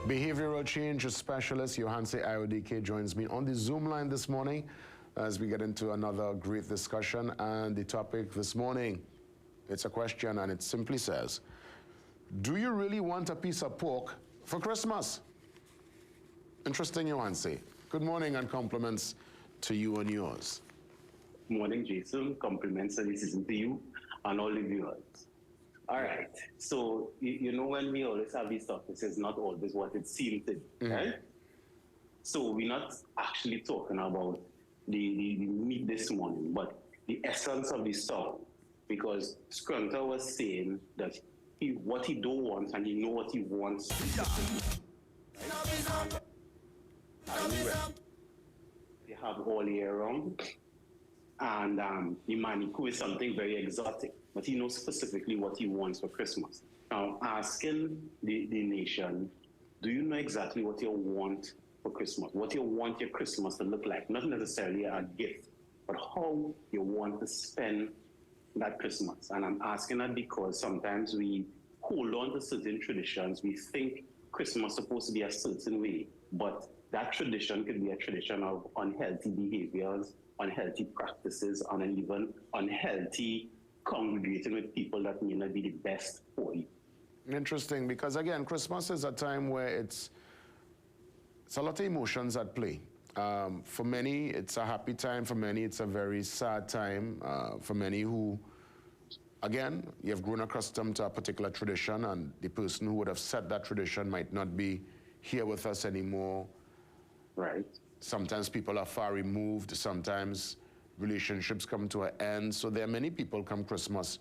Behavioral change specialist Johanse IODK joins me on the Zoom line this morning as we get into another great discussion. And the topic this morning, it's a question and it simply says, do you really want a piece of pork for Christmas? Interesting, Johanse. Good morning and compliments to you and yours. Morning, Jason. Compliments and this is to you and all the viewers. All right. So, you know, when we always have these topics, it's not always what it seems to be, right? So we're not actually talking about the meat this morning, but the essence of the song. Because Scrunter was saying that what he don't want and he know what he wants. They have all year round. And the Maniku is something very exotic, but he knows specifically what he wants for Christmas. Now, asking the nation, do you know exactly what you want for Christmas? What you want your Christmas to look like? Not necessarily a gift, but how you want to spend that Christmas. And I'm asking that because sometimes we hold on to certain traditions. We think Christmas is supposed to be a certain way, but that tradition could be a tradition of unhealthy behaviors, unhealthy practices, and even unhealthy congregating with people that may not be the best for you. Interesting, because again, Christmas is a time where it's a lot of emotions at play. For many, it's a happy time. For many, it's a very sad time. For many who, again, you've grown accustomed to a particular tradition, and the person who would have set that tradition might not be here with us anymore. Right. Sometimes people are far removed. Sometimes relationships come to an end. So there are many people come Christmas,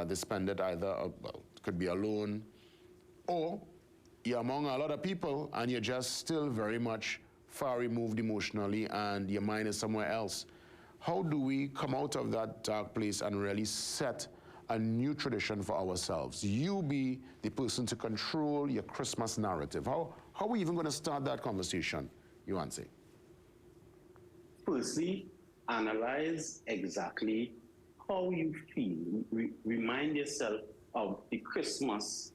they spend it either, well, it could be alone, or you're among a lot of people and you're just still very much far removed emotionally and your mind is somewhere else. How do we come out of that dark place and really set a new tradition for ourselves? You be the person to control your Christmas narrative. How are we even going to start that conversation, Johanse? Firstly, analyze exactly how you feel. Remind yourself of the Christmas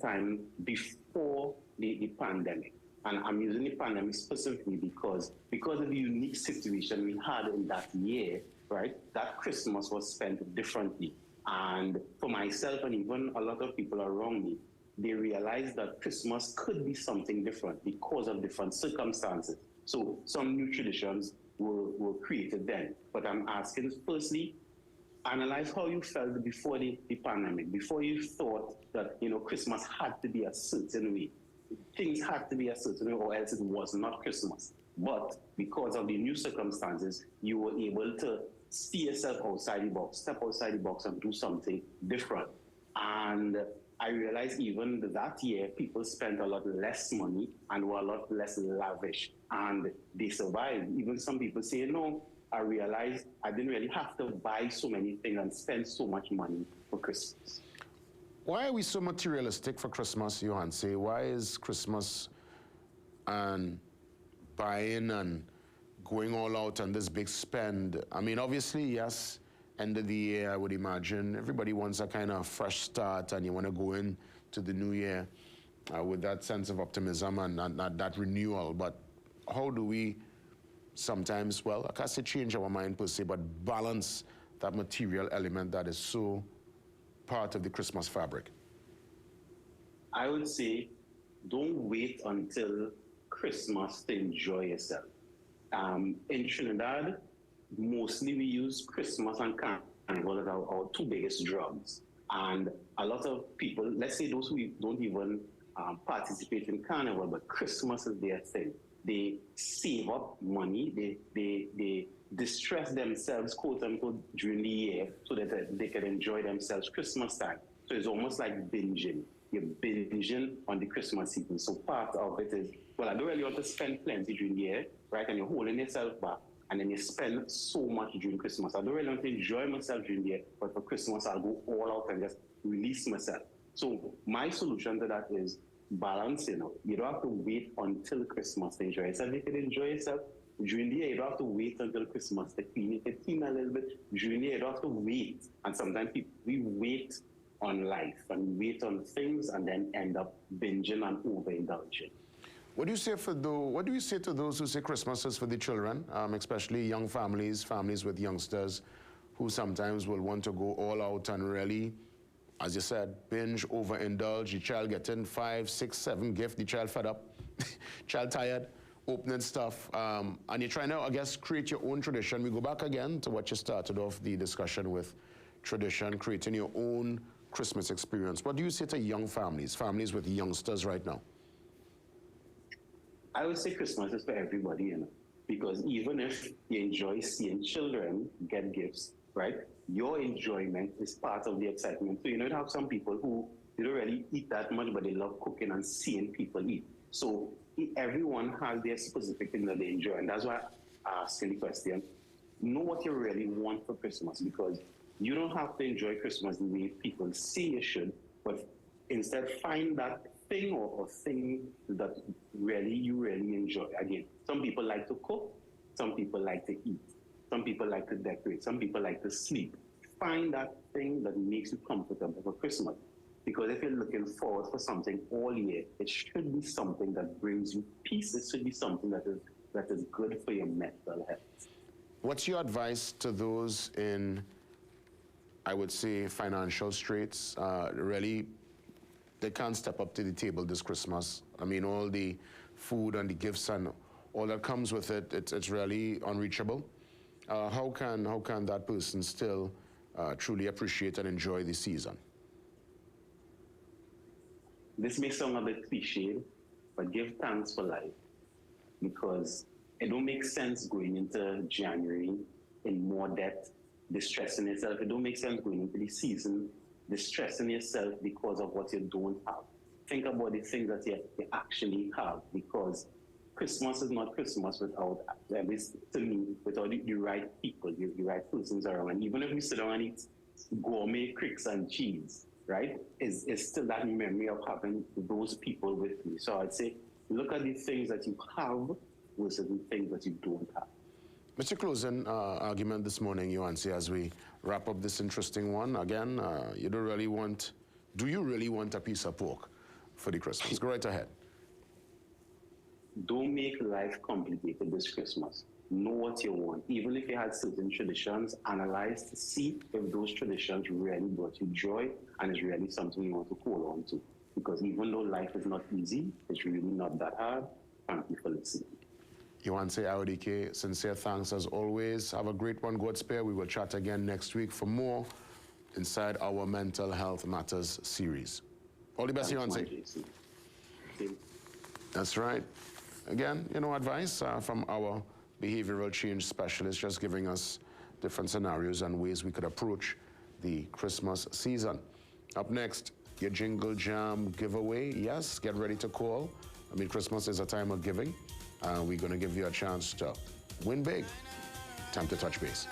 time before the pandemic. And I'm using the pandemic specifically because of the unique situation we had in that year, right? That Christmas was spent differently. And for myself and even a lot of people around me, they realized that Christmas could be something different because of different circumstances. So some new traditions were created then. But I'm asking, firstly, analyze how you felt before the pandemic, before you thought that, you know, Christmas had to be a certain way. Things had to be a certain way or else it was not Christmas. But because of the new circumstances, you were able to see yourself outside the box, step outside the box and do something different. And I realized even that year, people spent a lot less money and were a lot less lavish, and they survived. Even some people say, no, I realized I didn't really have to buy so many things and spend so much money for Christmas. Why are we so materialistic for Christmas, Johanse? Why is Christmas and buying and going all out on this big spend? I mean, obviously, yes, end of the year, I would imagine. Everybody wants a kind of fresh start and you want to go into the new year with that sense of optimism and that renewal. But how do we sometimes, well, I can't say change our mind per se, but balance that material element that is so part of the Christmas fabric? I would say don't wait until Christmas to enjoy yourself. In Trinidad, mostly we use Christmas and Carnival as our two biggest drugs. And a lot of people, let's say those who don't even participate in Carnival, but Christmas is their thing. They save up money, they distress themselves, quote unquote, during the year so that they can enjoy themselves Christmas time. So it's almost like binging. You're binging on the Christmas season. So part of it is, well, I don't really want to spend plenty during the year, right? And you're holding yourself back. And then you spend so much during Christmas. I don't really want to enjoy myself during the year, but for Christmas, I'll go all out and just release myself. So my solution to that is balance, you know. You don't have to wait until Christmas to enjoy yourself. You can enjoy yourself during the year. You don't have to wait until Christmas to clean. You can clean a little bit during the year. You don't have to wait. And sometimes we wait on life and wait on things and then end up binging and overindulging. What do you say to those who say Christmas is for the children, especially young families, families with youngsters, who sometimes will want to go all out and really, as you said, binge, overindulge, the child getting 5, 6, 7 gifts, the child fed up, child tired, opening stuff, and you're trying to, I guess, create your own tradition. We go back again to what you started off the discussion with, tradition, creating your own Christmas experience. What do you say to young families, families with youngsters right now? I would say Christmas is for everybody, you know, because even if you enjoy seeing children get gifts, right, your enjoyment is part of the excitement. So, you know, you have some people who they don't really eat that much, but they love cooking and seeing people eat. So everyone has their specific thing that they enjoy, and that's why I ask the question, know what you really want for Christmas, because you don't have to enjoy Christmas the way people say you should, but instead find that thing or thing that you really enjoy. Again, some people like to cook, some people like to eat, some people like to decorate, some people like to sleep. Find that thing that makes you comfortable for Christmas. Because if you're looking forward for something all year, it should be something that brings you peace. It should be something that is good for your mental health. What's your advice to those in, I would say, financial straits? Really, they can't step up to the table this Christmas. I mean, all the food and the gifts and all that comes with it, it's really unreachable. How can that person still truly appreciate and enjoy the season? This may sound a bit cliche, but give thanks for life, because it don't make sense going into January in more debt, distressing yourself. It don't make sense going into the season distressing yourself because of what you don't have. Think about the things that you actually have, because Christmas is not Christmas without, at least to me, without the right people, the right persons around. And even if we sit down and eat gourmet cricks and cheese, right, is still that memory of having those people with me. So I'd say, look at the things that you have versus the things that you don't have. Mr. Closing argument this morning, Yohansi, as we wrap up this interesting one. Again, do you really want a piece of pork for the Christmas? Go right ahead. Don't make life complicated this Christmas. Know what you want. Even if you had certain traditions, analyze to see if those traditions really brought you joy and is really something you want to hold on to. Because even though life is not easy, it's really not that hard. Thank you for listening. Yohansi Aodike, sincere thanks as always. Have a great one, God spare. We will chat again next week for more inside our Mental Health Matters series. All the best, Yohansi. That's right. Again, advice from our behavioral change specialist, just giving us different scenarios and ways we could approach the Christmas season. Up next, your Jingle Jam giveaway. Yes, get ready to call. I mean, Christmas is a time of giving. We're going to give you a chance to win big. Time to touch base.